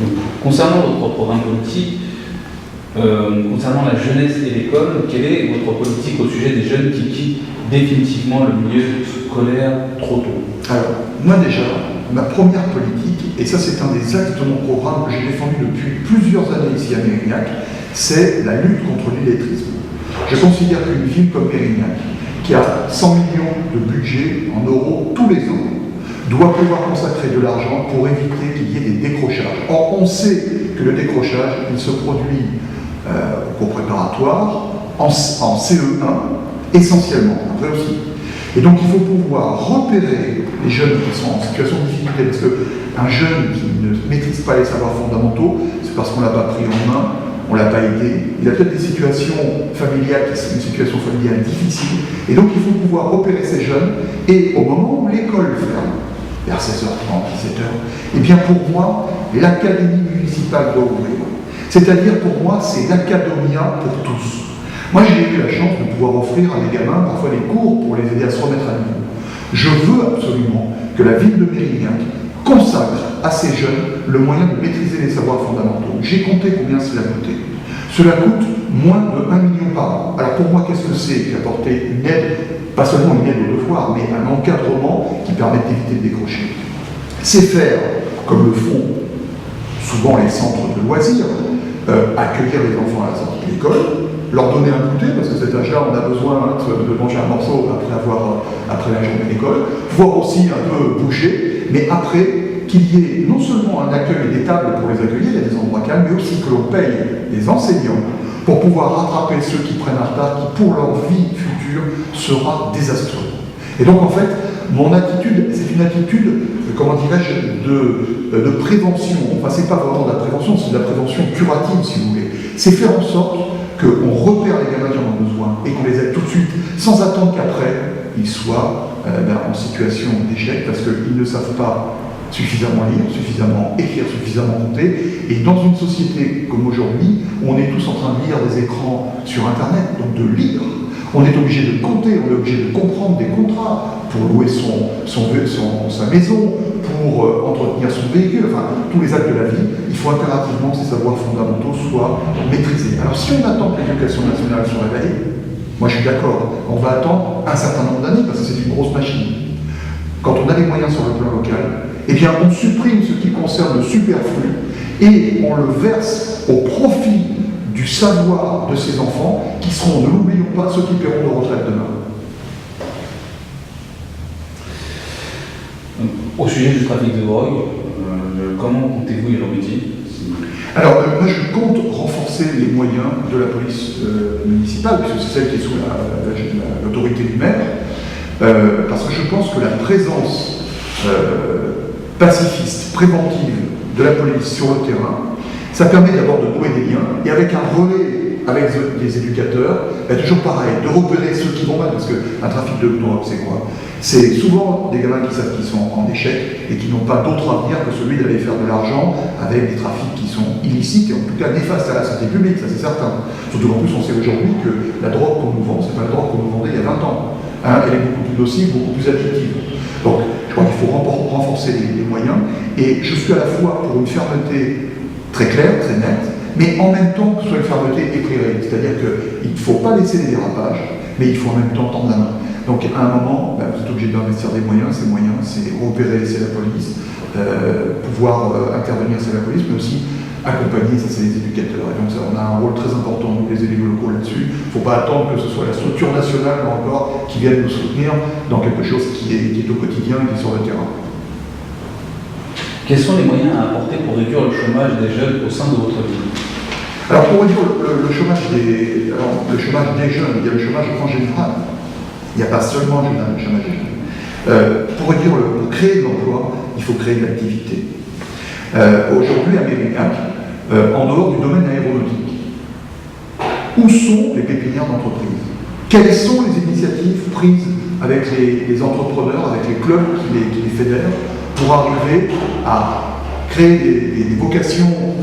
Donc, concernant votre programme politique, concernant la jeunesse et l'école, quelle est votre politique au sujet des jeunes qui quittent définitivement le milieu scolaire trop tôt? Alors, moi déjà, ma première politique, et ça c'est un des axes de mon programme que j'ai défendu depuis plusieurs années ici à Mérignac, c'est la lutte contre l'illettrisme. Je considère qu'une ville comme Mérignac, qui a 100 millions de budget en euros tous les ans, doit pouvoir consacrer de l'argent pour éviter qu'il y ait des décrochages. Or, on sait que le décrochage, il se produit au cours préparatoire, en CE1, essentiellement, après aussi. Et donc, il faut pouvoir repérer les jeunes qui sont en situation de difficulté, parce qu'un jeune qui ne maîtrise pas les savoirs fondamentaux, c'est parce qu'on ne l'a pas pris en main, on ne l'a pas aidé, il a peut-être des situations familiales qui sont une situation familiale difficile, et donc il faut pouvoir repérer ces jeunes, et au moment où l'école ferme, vers 16h30, 17h, eh bien pour moi, l'académie municipale doit ouvrir. C'est-à-dire pour moi, c'est l'académia pour tous. Moi j'ai eu la chance de pouvoir offrir à des gamins parfois des cours pour les aider à se remettre à niveau. Je veux absolument que la ville de Mérignac consacre à ces jeunes le moyen de maîtriser les savoirs fondamentaux. J'ai compté combien cela coûtait. Cela coûte moins de 1 million par an. Alors pour moi, qu'est-ce que c'est qu'apporter une aide, pas seulement une aide aux devoirs, mais un encadrement qui permette d'éviter de décrocher? C'est faire, comme le font souvent les centres de loisirs, accueillir les enfants à la sortie de l'école, leur donner un goûter, parce que cet âge-là, on a besoin de manger un morceau après la journée d'école, pouvoir aussi un peu bouger, mais après, qu'il y ait non seulement un accueil et des tables pour les accueillir, il y a des endroits calmes, mais aussi que l'on paye les enseignants pour pouvoir rattraper ceux qui prennent un retard, qui pour leur vie future sera désastreux. Et donc en fait, mon attitude, c'est une attitude, comment dirais-je, de prévention. Enfin, c'est pas vraiment de la prévention, c'est de la prévention curative, si vous voulez. C'est faire en sorte qu'on repère les gamins qui en ont besoin et qu'on les aide tout de suite, sans attendre qu'après, ils soient en situation d'échec, parce qu'ils ne savent pas suffisamment lire, suffisamment écrire, suffisamment compter. Et dans une société comme aujourd'hui, où on est tous en train de lire des écrans sur Internet, donc de lire, on est obligé de compter, on est obligé de comprendre des contrats pour louer sa maison, pour entretenir son véhicule, enfin, tous les actes de la vie. Il faut impérativement que ces savoirs fondamentaux soient maîtrisés. Alors si on attend que l'éducation nationale se réveille, moi je suis d'accord, on va attendre un certain nombre d'années, parce que c'est une grosse machine. Quand on a des moyens sur le plan local, eh bien on supprime ce qui concerne le superflu et on le verse au profit du savoir de ces enfants qui seront, ne l'oublions pas, ceux qui paieront nos retraites demain. Au sujet du trafic de drogue, comment comptez-vous y remédier? Alors, moi je compte renforcer les moyens de la police municipale, puisque c'est celle qui est sous l'autorité du maire, parce que je pense que la présence pacifiste, préventive de la police sur le terrain, ça permet d'abord de nouer des liens, et avec un relais avec des éducateurs, toujours pareil, de repérer ceux qui vont mal, parce qu'un trafic de drogue, c'est quoi? C'est souvent des gamins qui savent qu'ils sont en échec et qui n'ont pas d'autre avenir que celui d'aller faire de l'argent avec des trafics qui sont illicites et en tout cas néfastes à la santé publique, ça c'est certain. Surtout qu'en plus on sait aujourd'hui que la drogue qu'on nous vend, c'est pas la drogue qu'on nous vendait il y a 20 ans. Elle est beaucoup plus nocive, beaucoup plus addictive. Donc je crois qu'il faut renforcer les moyens, et je suis à la fois pour une fermeté très claire, très nette, mais en même temps que ce soit une fermeté éclairée. C'est-à-dire qu'il ne faut pas laisser les dérapages, mais il faut en même temps tendre la main. Donc à un moment, vous êtes obligé d'investir des moyens. Ces moyens, c'est repérer, c'est la police, pouvoir intervenir, c'est la police, mais aussi accompagner, ça c'est les éducateurs. Et donc ça, on a un rôle très important, nous les élus locaux là-dessus. Il ne faut pas attendre que ce soit la structure nationale, là encore, qui vienne nous soutenir dans quelque chose qui est au quotidien et qui est sur le terrain. Quels sont les moyens à apporter pour réduire le chômage des jeunes au sein de votre ville? Alors pour réduire le chômage des jeunes, il y a le chômage en général. Il n'y a pas seulement le chômage des jeunes. Pour créer de l'emploi, il faut créer de l'activité. Aujourd'hui, à Mérignac, en dehors du domaine aéronautique, où sont les pépinières d'entreprise? Quelles sont les initiatives prises avec les entrepreneurs, avec les clubs qui les fédèrent, pour arriver à créer des vocations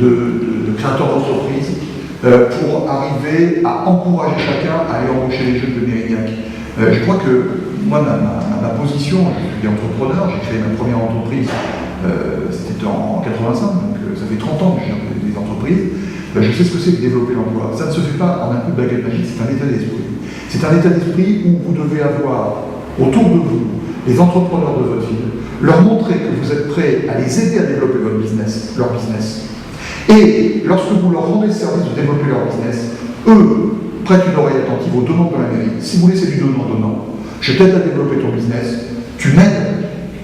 de créateurs d'entreprises, pour arriver à encourager chacun à aller embaucher les jeunes de Mérignac? Je crois que moi, ma position, je suis entrepreneur, j'ai créé ma première entreprise, c'était en 85, donc ça fait 30 ans que je gère des entreprises, je sais ce que c'est que développer l'emploi. Ça ne se fait pas en un coup de baguette magique, c'est un état d'esprit. C'est un état d'esprit où vous devez avoir autour de vous les entrepreneurs de votre ville, leur montrer que vous êtes prêts à les aider à développer leur business. Et lorsque vous leur rendez le service de développer leur business, eux prêtent une oreille attentive aux demandes de la mairie. Si vous voulez, c'est du donnant-donnant. Je t'aide à développer ton business, tu m'aides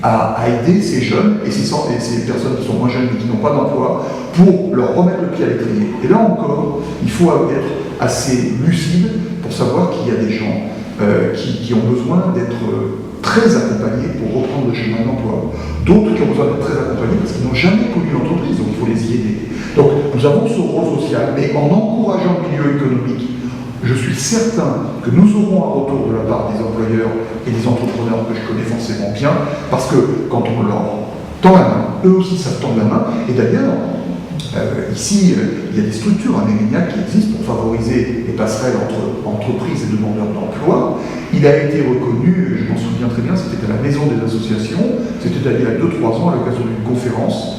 à aider ces jeunes et ces personnes qui sont moins jeunes mais qui n'ont pas d'emploi pour leur remettre le pied à l'étrier. Et là encore, il faut être assez lucide pour savoir qu'il y a des gens qui ont besoin d'être très accompagnés pour reprendre le chemin d'emploi. D'autres qui ont besoin d'être très accompagnés parce qu'ils n'ont jamais connu l'entreprise, donc il faut les y aider. Donc nous avons ce rôle social, mais en encourageant le milieu économique, je suis certain que nous aurons un retour de la part des employeurs et des entrepreneurs que je connais forcément bien, parce que quand on leur tend la main, eux aussi savent tendre la main, et d'ailleurs, ici, il y a des structures à Mérignac qui existent pour favoriser les passerelles entre entreprises et demandeurs d'emploi. Il a été reconnu, je m'en souviens très bien, c'était à la Maison des associations, c'était il y a 2-3 ans à l'occasion d'une conférence.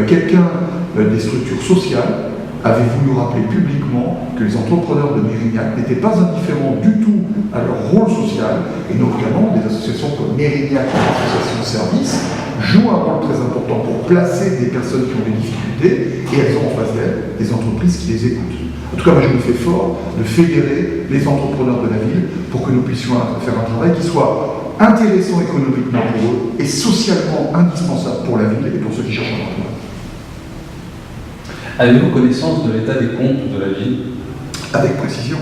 Quelqu'un des structures sociales avait voulu rappeler publiquement que les entrepreneurs de Mérignac n'étaient pas indifférents du tout à leur rôle social, et notamment des associations comme Mérignac, l'association de services, jouent un rôle très important pour placer des personnes qui ont des difficultés, et elles ont en face d'elles des entreprises qui les écoutent. En tout cas, moi je me fais fort de fédérer les entrepreneurs de la ville pour que nous puissions faire un travail qui soit intéressant économiquement pour eux et socialement indispensable pour la ville et pour ceux qui cherchent un emploi. Avez-vous connaissance de l'état des comptes de la ville? Avec précision.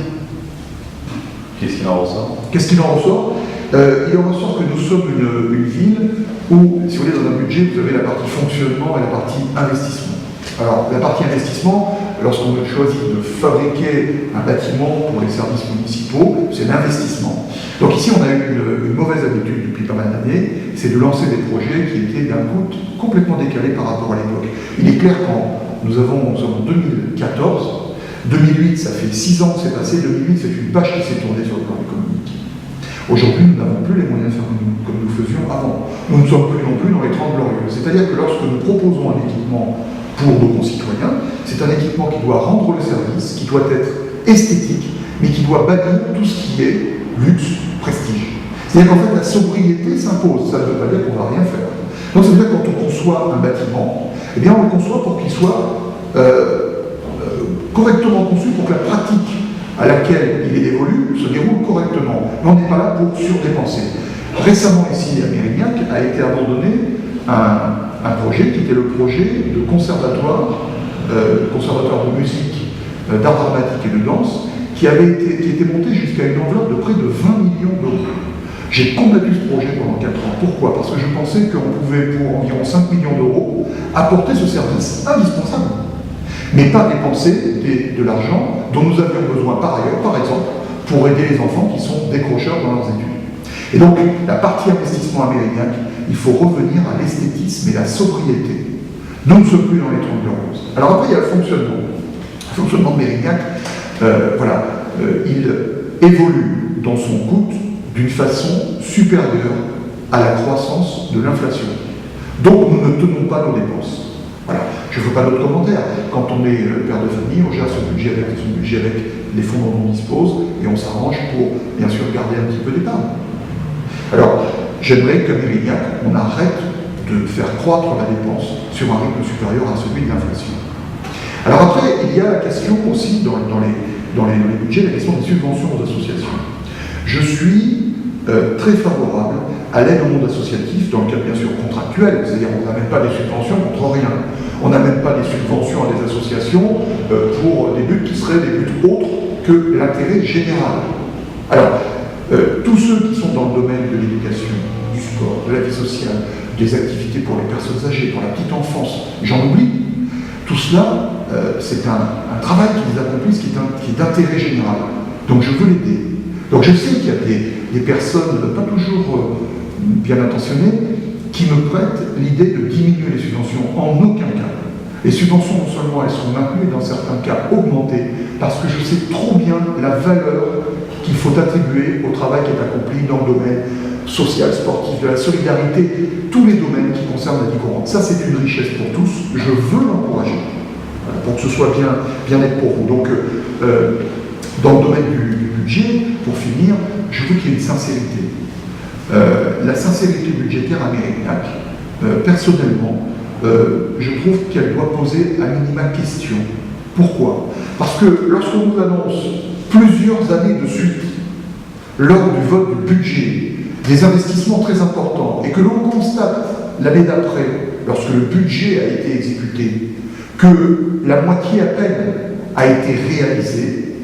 Qu'est-ce qu'il en ressort? Qu'est-ce qu'il en ressort? Il en ressort que nous sommes une ville où, si vous voulez, dans un budget, vous avez la partie fonctionnement et la partie investissement. Alors, la partie investissement, lorsqu'on choisit de fabriquer un bâtiment pour les services municipaux, c'est l'investissement. Donc ici, on a eu une mauvaise habitude depuis pas mal d'années, c'est de lancer des projets qui étaient d'un coût complètement décalé par rapport à l'époque. Il est clair qu'en nous sommes en 2014, 2008, ça fait 6 ans que c'est passé, 2008, c'est une page qui s'est tournée sur le plan économique. Aujourd'hui, nous n'avons plus les moyens de faire comme nous faisions avant. Nous ne sommes plus non plus dans les 30 glorieux. C'est-à-dire que lorsque nous proposons un équipement pour nos concitoyens, c'est un équipement qui doit rendre le service, qui doit être esthétique, mais qui doit bannir tout ce qui est luxe, prestige. C'est-à-dire qu'en fait, la sobriété s'impose. Ça ne veut pas dire qu'on ne va rien faire. Donc, ça veut dire que quand on conçoit un bâtiment, eh bien, on le conçoit pour qu'il soit correctement conçu, pour que la pratique à laquelle il évolue se déroule correctement. Mais on n'est pas là pour surdépenser. Récemment, ici, à Mérignac, a été abandonné un projet qui était le projet de conservatoire de musique, d'art dramatique et de danse, qui était monté jusqu'à une enveloppe de près de 20 millions d'euros. J'ai combattu ce projet pendant 4 ans. Pourquoi? Parce que je pensais qu'on pouvait, pour environ 5 millions d'euros, apporter ce service indispensable, mais pas dépenser de l'argent dont nous avions besoin par ailleurs, par exemple, pour aider les enfants qui sont décrocheurs dans leurs études. Et donc, la partie investissement à Mérignac, il faut revenir à l'esthétisme et la sobriété. Nous ne sommes plus dans les 30 glorieuses. Alors après, il y a le fonctionnement. Le fonctionnement de Mérignac, il évolue dans son coût d'une façon supérieure à la croissance de l'inflation. Donc nous ne tenons pas nos dépenses. Voilà. Je ne fais pas d'autres commentaires. Quand on est père de famille, on gère son budget avec les fonds dont on dispose et on s'arrange pour, bien sûr, garder un petit peu d'épargne. Alors, j'aimerais qu'à Mérignac, on arrête de faire croître la dépense sur un rythme supérieur à celui de l'inflation. Alors après, il y a la question aussi, dans les budgets, la question des subventions aux associations. Je suis très favorable à l'aide au monde associatif, dans le cadre bien sûr contractuel, c'est-à-dire on n'amène pas des subventions contre rien. On n'amène pas des subventions à des associations pour des buts qui seraient des buts autres que l'intérêt général. Alors, tous ceux qui sont dans le domaine de l'éducation, du sport, de la vie sociale, des activités pour les personnes âgées, pour la petite enfance, j'en oublie. Tout cela, c'est un travail qu'ils accomplissent qui est d'intérêt général. Donc je veux l'aider. Donc je sais qu'il y a des personnes, pas toujours bien intentionnées, qui me prêtent l'idée de diminuer les subventions. En aucun cas. Les subventions, non seulement elles sont maintenues, mais dans certains cas augmentées, parce que je sais trop bien la valeur qu'il faut attribuer au travail qui est accompli dans le domaine social, sportif, de la solidarité, tous les domaines qui concernent la vie courante. Ça, c'est une richesse pour tous. Je veux l'encourager. que ce soit bien net pour vous. Donc, dans le domaine du budget, pour finir, je veux qu'il y ait une sincérité. La sincérité budgétaire à Mérignac, personnellement, je trouve qu'elle doit poser à minima question. Pourquoi? Parce que lorsqu'on nous annonce plusieurs années de suite, lors du vote du budget, des investissements très importants, et que l'on constate l'année d'après, lorsque le budget a été exécuté, que la moitié à peine a été réalisée,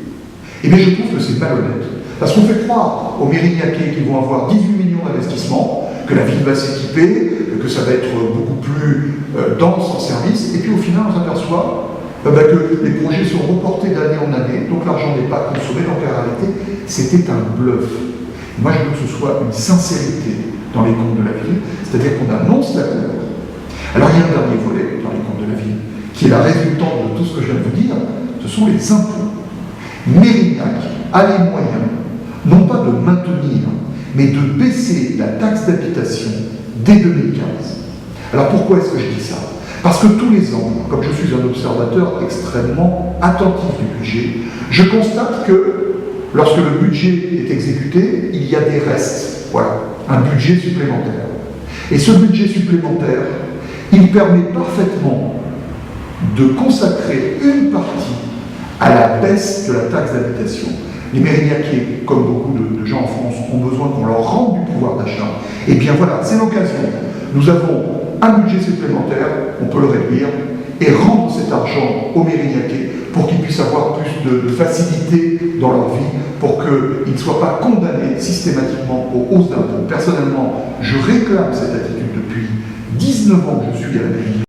eh bien je trouve que c'est malhonnête. Parce qu'on fait croire aux Mérignacais qu'ils vont avoir 18 millions d'investissements, que la ville va s'équiper, que ça va être beaucoup plus dense en service, et puis au final on s'aperçoit que les projets sont reportés d'année en année, donc l'argent n'est pas consommé, donc en réalité c'était un bluff. Moi je veux que ce soit une sincérité dans les comptes de la ville, c'est-à-dire qu'on annonce la couleur. Alors il y a un dernier volet dans les comptes de la ville, qui est la résultante de tout ce que je viens de vous dire, ce sont les impôts. Mérignac a les moyens, non pas de maintenir, mais de baisser la taxe d'habitation dès 2015. Alors pourquoi est-ce que je dis ça? Parce que tous les ans, comme je suis un observateur extrêmement attentif du budget, je constate que lorsque le budget est exécuté, il y a des restes. Voilà, un budget supplémentaire. Et ce budget supplémentaire, il permet parfaitement de consacrer une partie à la baisse de la taxe d'habitation. Les Mérignacais, comme beaucoup de gens en France, ont besoin qu'on leur rende du pouvoir d'achat. Et bien voilà, c'est l'occasion. Nous avons un budget supplémentaire, on peut le réduire, et rendre cet argent aux Mérignacais pour qu'ils puissent avoir plus de facilité dans leur vie, pour qu'ils ne soient pas condamnés systématiquement aux hausses d'impôts. Personnellement, je réclame cette attitude depuis 19 ans que je suis à la mairie.